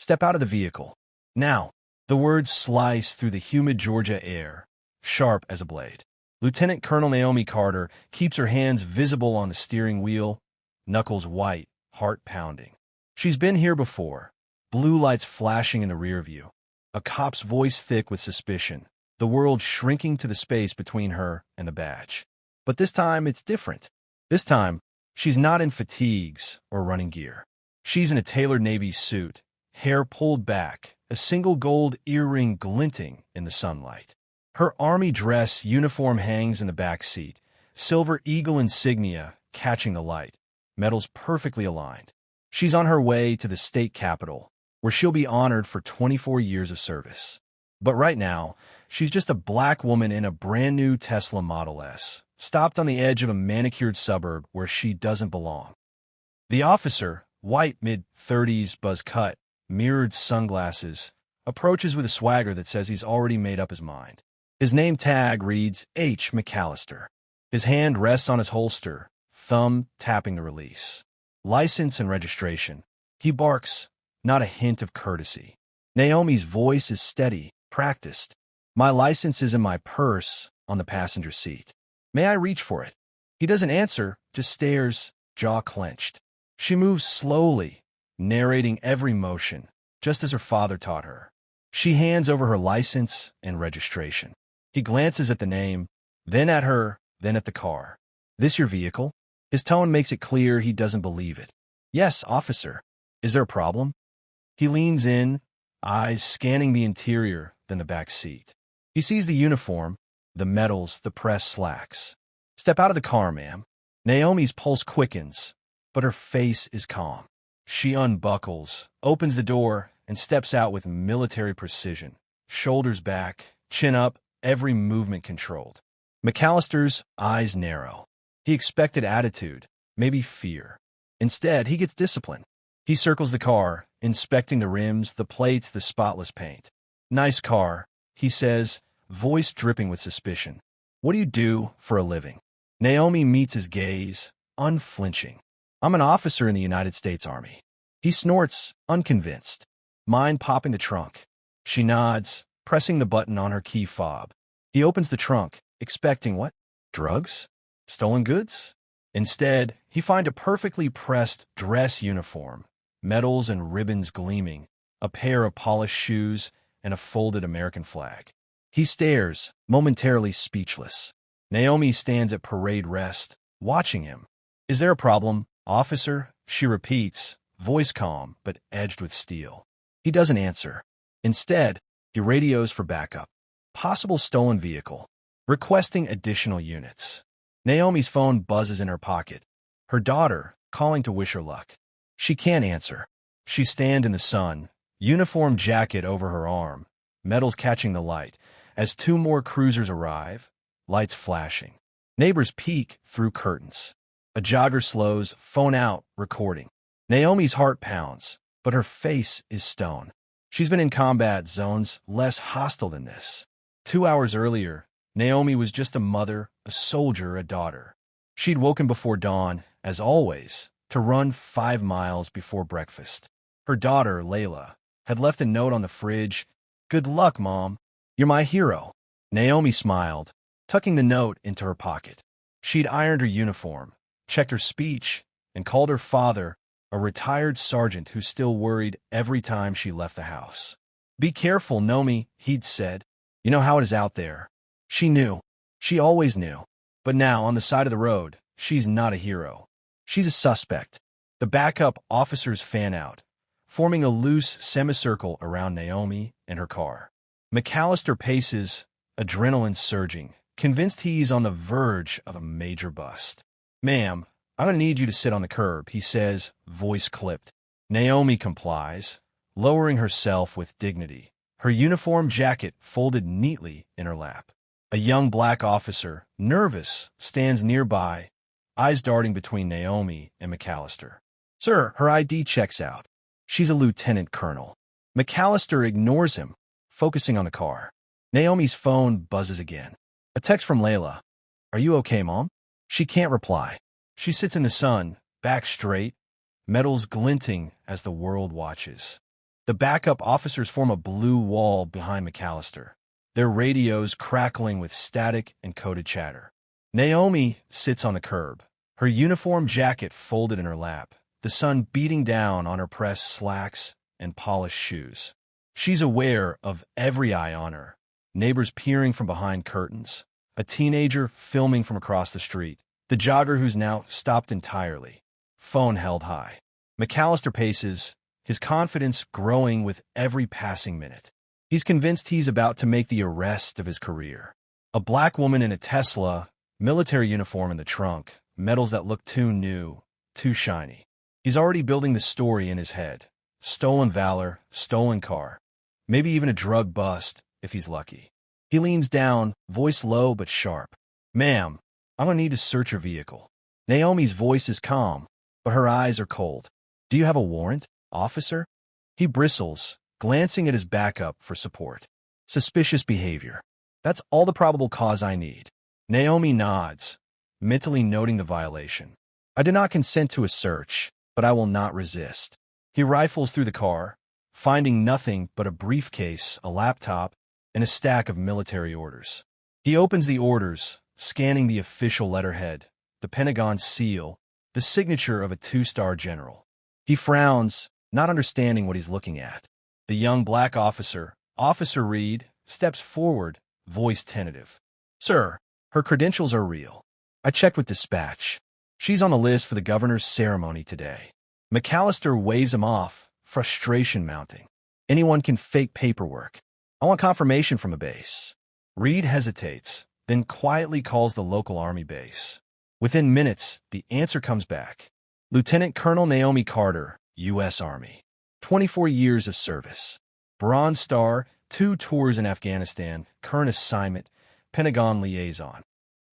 Step out of the vehicle. Now. The words slice through the humid Georgia air, sharp as a blade. Lieutenant Colonel Naomi Carter keeps her hands visible on the steering wheel, knuckles white, heart pounding. She's been here before, blue lights flashing in the rear view, a cop's voice thick with suspicion, the world shrinking to the space between her and the badge. But this time, it's different. This time, she's not in fatigues or running gear. She's in a tailored Navy suit, hair pulled back, a single gold earring glinting in the sunlight. Her army dress uniform hangs in the back seat, silver eagle insignia catching the light, medals perfectly aligned. She's on her way to the state capitol, where she'll be honored for 24 years of service. But right now, she's just a black woman in a brand new Tesla Model S, stopped on the edge of a manicured suburb where she doesn't belong. The officer, white mid-30s buzz cut, mirrored sunglasses, approaches with a swagger that says he's already made up his mind. His name tag reads H. McAllister. His hand rests on his holster, thumb tapping the release. License and registration. He barks, not a hint of courtesy. Naomi's voice is steady, practiced. My license is in my purse on the passenger seat. May I reach for it? He doesn't answer, just stares, jaw clenched. She moves slowly, narrating every motion, just as her father taught her. She hands over her license and registration. He glances at the name, then at her, then at the car. This your vehicle? His tone makes it clear he doesn't believe it. Yes, officer. Is there a problem? He leans in, eyes scanning the interior, then the back seat. He sees the uniform, the medals, the press slacks. Step out of the car, ma'am. Naomi's pulse quickens, but her face is calm. She unbuckles, opens the door, and steps out with military precision. Shoulders back, chin up, every movement controlled. McAllister's eyes narrow. He expected attitude, maybe fear. Instead, he gets discipline. He circles the car, inspecting the rims, the plates, the spotless paint. Nice car, he says, voice dripping with suspicion. What do you do for a living? Naomi meets his gaze, unflinching. I'm an officer in the United States Army. He snorts, unconvinced. Mind popping the trunk. She nods, pressing the button on her key fob. He opens the trunk, expecting what? Drugs? Stolen goods? Instead, he finds a perfectly pressed dress uniform, medals and ribbons gleaming, a pair of polished shoes, and a folded American flag. He stares, momentarily speechless. Naomi stands at parade rest, watching him. Is there a problem, officer? She repeats, voice calm but edged with steel. He doesn't answer. Instead, he radios for backup. Possible stolen vehicle. Requesting additional units. Naomi's phone buzzes in her pocket. Her daughter, calling to wish her luck. She can't answer. She stands in the sun, uniform jacket over her arm, medals catching the light, as two more cruisers arrive, lights flashing. Neighbors peek through curtains. A jogger slows, phone out, recording. Naomi's heart pounds, but her face is stone. She's been in combat zones less hostile than this. 2 hours earlier, Naomi was just a mother, a soldier, a daughter. She'd woken before dawn, as always, to run 5 miles before breakfast. Her daughter, Layla, had left a note on the fridge. Good luck, Mom. You're my hero. Naomi smiled, tucking the note into her pocket. She'd ironed her uniform, checked her speech, and called her father a retired sergeant who still worried every time she left the house. Be careful, Nomi, he'd said. You know how it is out there. She knew. She always knew. But now, on the side of the road, she's not a hero. She's a suspect. The backup officers fan out, forming a loose semicircle around Naomi and her car. McAllister paces, adrenaline surging, convinced he's on the verge of a major bust. Ma'am, I'm going to need you to sit on the curb, he says, voice clipped. Naomi complies, lowering herself with dignity, her uniform jacket folded neatly in her lap. A young black officer, nervous, stands nearby, eyes darting between Naomi and McAllister. Sir, her ID checks out. She's a lieutenant colonel. McAllister ignores him, focusing on the car. Naomi's phone buzzes again. A text from Layla. Are you okay, Mom? She can't reply. She sits in the sun, back straight, medals glinting as the world watches. The backup officers form a blue wall behind McAllister, their radios crackling with static and coded chatter. Naomi sits on the curb, her uniform jacket folded in her lap, the sun beating down on her pressed slacks and polished shoes. She's aware of every eye on her, neighbors peering from behind curtains, a teenager filming from across the street, the jogger who's now stopped entirely, phone held high. McAllister paces, his confidence growing with every passing minute. He's convinced he's about to make the arrest of his career. A black woman in a Tesla, military uniform in the trunk, medals that look too new, too shiny. He's already building the story in his head. Stolen valor, stolen car, maybe even a drug bust if he's lucky. He leans down, voice low but sharp. "Ma'am, I'm gonna need to search your vehicle." Naomi's voice is calm, but her eyes are cold. "Do you have a warrant, officer?" He bristles, glancing at his backup for support. "Suspicious behavior. That's all the probable cause I need." Naomi nods, mentally noting the violation. "I did not consent to a search, but I will not resist." He rifles through the car, finding nothing but a briefcase, a laptop, and a stack of military orders. He opens the orders, scanning the official letterhead, the Pentagon seal, the signature of a two-star general. He frowns, not understanding what he's looking at. The young black officer, Officer Reed, steps forward, voice tentative. "Sir, her credentials are real. I checked with dispatch. She's on the list for the governor's ceremony today." McAllister waves him off, frustration mounting. "Anyone can fake paperwork. I want confirmation from a base." Reed hesitates, then quietly calls the local army base. Within minutes, the answer comes back. Lieutenant Colonel Naomi Carter, U.S. Army. 24 years of service. Bronze Star, 2 tours in Afghanistan, current assignment, Pentagon liaison.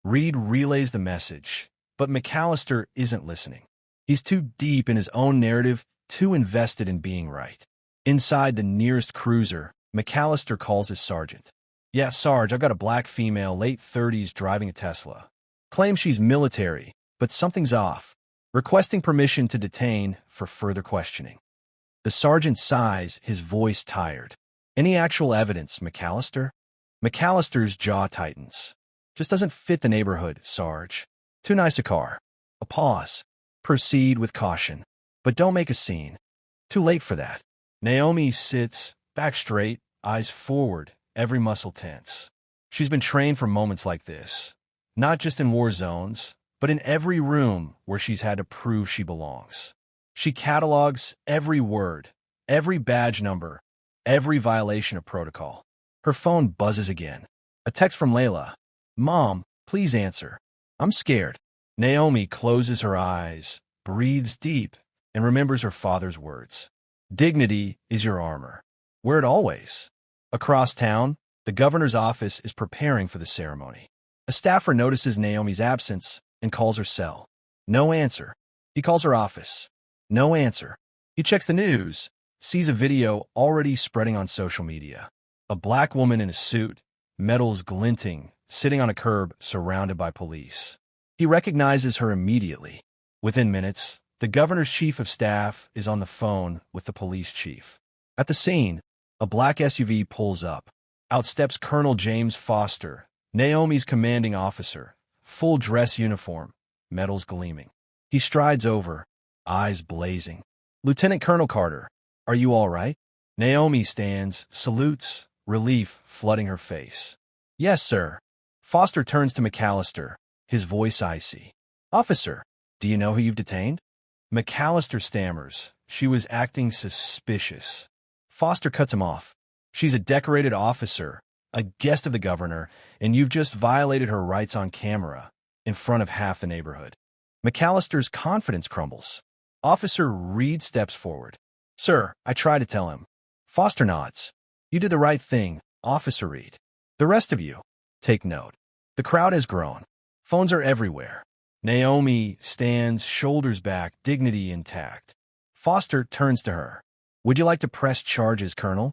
Reed relays the message, but McAllister isn't listening. He's too deep in his own narrative, too invested in being right. Inside the nearest cruiser, McAllister calls his sergeant. "Yeah, Sarge, I've got a black female, late 30s, driving a Tesla. Claims she's military, but something's off. Requesting permission to detain for further questioning." The sergeant sighs, his voice tired. "Any actual evidence, McAllister?" McAllister's jaw tightens. "Just doesn't fit the neighborhood, Sarge. Too nice a car." A pause. "Proceed with caution, but don't make a scene. Too late for that." Naomi sits, back straight, eyes forward, every muscle tense. She's been trained for moments like this, not just in war zones, but in every room where she's had to prove she belongs. She catalogs every word, every badge number, every violation of protocol. Her phone buzzes again. A text from Layla. "Mom, please answer. I'm scared." Naomi closes her eyes, breathes deep, and remembers her father's words. "Dignity is your armor. Wear it always." Across town, the governor's office is preparing for the ceremony. A staffer notices Naomi's absence and calls her cell. No answer. He calls her office. No answer. He checks the news, sees a video already spreading on social media. A black woman in a suit, medals glinting, sitting on a curb surrounded by police. He recognizes her immediately. Within minutes, the governor's chief of staff is on the phone with the police chief. At the scene, a black SUV pulls up. Out steps Colonel James Foster, Naomi's commanding officer, full dress uniform, medals gleaming. He strides over, eyes blazing. "Lieutenant Colonel Carter, are you all right?" Naomi stands, salutes, relief flooding her face. "Yes, sir." Foster turns to McAllister, his voice icy. "Officer, do you know who you've detained?" McAllister stammers. She was acting suspicious. Foster cuts him off. "She's a decorated officer, a guest of the governor, and you've just violated her rights on camera, in front of half the neighborhood." McAllister's confidence crumbles. Officer Reed steps forward. "Sir, I try to tell him." Foster nods. "You did the right thing, Officer Reed. The rest of you, take note." The crowd has grown. Phones are everywhere. Naomi stands, shoulders back, dignity intact. Foster turns to her. "Would you like to press charges, Colonel?"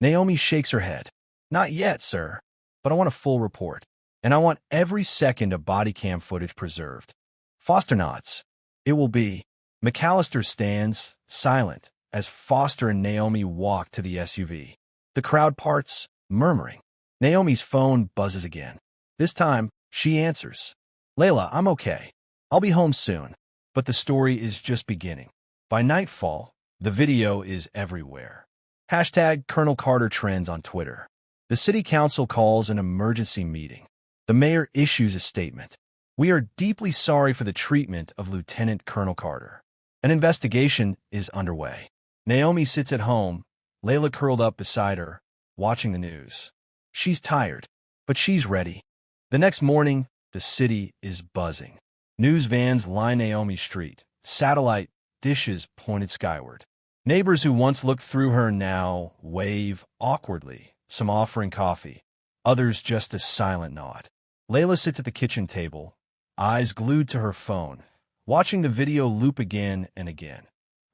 Naomi shakes her head. "Not yet, sir, but I want a full report, and I want every second of body cam footage preserved." Foster nods. "It will be." McAllister stands, silent, as Foster and Naomi walk to the SUV. The crowd parts, murmuring. Naomi's phone buzzes again. This time, she answers. Layla, I'm okay. I'll be home soon. But the story is just beginning. By nightfall, the video is everywhere. Hashtag Colonel Carter trends on Twitter. The city council calls an emergency meeting. The mayor issues a statement. We are deeply sorry for the treatment of Lieutenant Colonel Carter. An investigation is underway. Naomi sits at home, Layla curled up beside her, watching the news. She's tired, but she's ready. The next morning, the city is buzzing. News vans line Naomi's street, satellite dishes pointed skyward. Neighbors who once looked through her now wave awkwardly, some offering coffee, others just a silent nod. Layla sits at the kitchen table, eyes glued to her phone, watching the video loop again and again.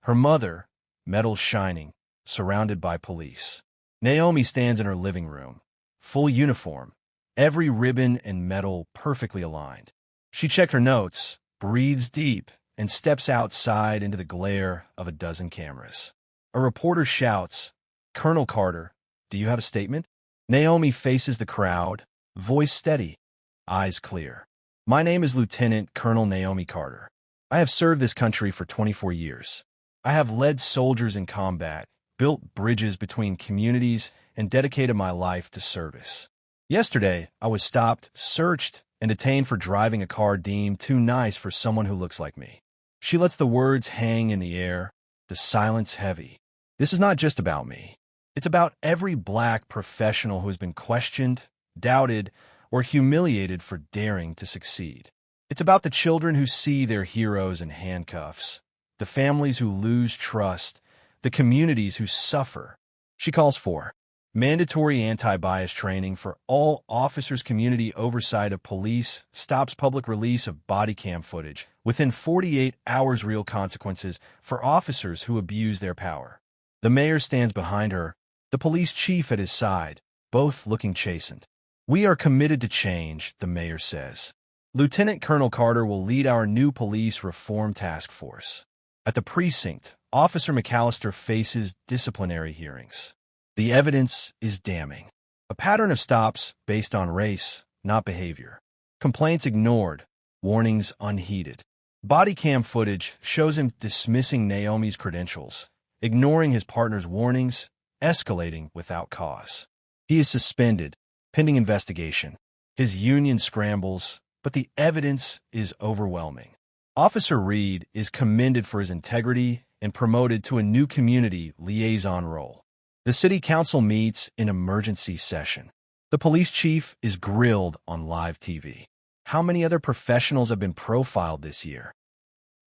Her mother, medals shining, surrounded by police. Naomi stands in her living room, full uniform, every ribbon and medal perfectly aligned. She checked her notes, breathes deep, and steps outside into the glare of a dozen cameras. A reporter shouts, Colonel Carter, do you have a statement? Naomi faces the crowd, voice steady, eyes clear. My name is Lieutenant Colonel Naomi Carter. I have served this country for 24 years. I have led soldiers in combat, built bridges between communities, and dedicated my life to service. Yesterday, I was stopped, searched, and detained for driving a car deemed too nice for someone who looks like me. She lets the words hang in the air, the silence heavy. This is not just about me. It's about every black professional who has been questioned, doubted, or humiliated for daring to succeed. It's about the children who see their heroes in handcuffs, the families who lose trust, the communities who suffer. She calls for mandatory anti-bias training for all officers, community oversight of police, stops public release of body cam footage, within 48 hours real consequences for officers who abuse their power. The mayor stands behind her, the police chief at his side, both looking chastened. We are committed to change, the mayor says. Lieutenant Colonel Carter will lead our new police reform task force. At the precinct, Officer McAllister faces disciplinary hearings. The evidence is damning. A pattern of stops based on race, not behavior. Complaints ignored, warnings unheeded. Body cam footage shows him dismissing Naomi's credentials, ignoring his partner's warnings, escalating without cause. He is suspended, pending investigation. His union scrambles, but the evidence is overwhelming. Officer Reed is commended for his integrity and promoted to a new community liaison role. The city council meets in emergency session. The police chief is grilled on live TV. How many other professionals have been profiled this year?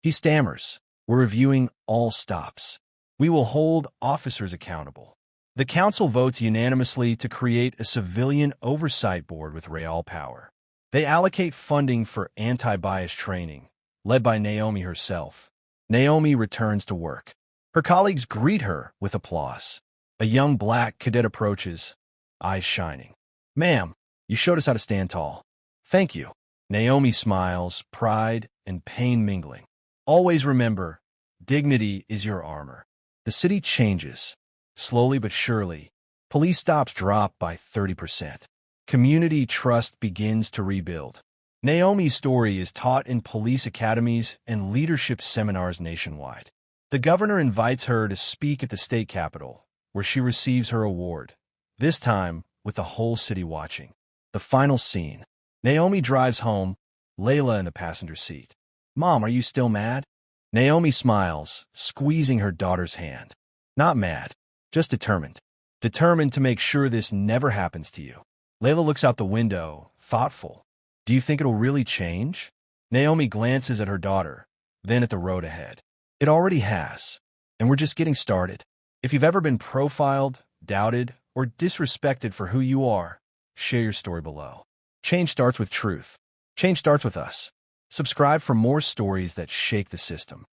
He stammers. We're reviewing all stops. We will hold officers accountable. The council votes unanimously to create a civilian oversight board with real power. They allocate funding for anti-bias training, led by Naomi herself. Naomi returns to work. Her colleagues greet her with applause. A young black cadet approaches, eyes shining. Ma'am, you showed us how to stand tall. Thank you. Naomi smiles, pride and pain mingling. Always remember, dignity is your armor. The city changes. Slowly but surely, police stops drop by 30%. Community trust begins to rebuild. Naomi's story is taught in police academies and leadership seminars nationwide. The governor invites her to speak at the state capitol, where she receives her award, this time with the whole city watching. The final scene. Naomi drives home, Layla in the passenger seat. Mom, are you still mad? Naomi smiles, squeezing her daughter's hand. Not mad, just determined. Determined to make sure this never happens to you. Layla looks out the window, thoughtful. Do you think it'll really change? Naomi glances at her daughter, then at the road ahead. It already has, and we're just getting started. If you've ever been profiled, doubted, or disrespected for who you are, share your story below. Change starts with truth. Change starts with us. Subscribe for more stories that shake the system.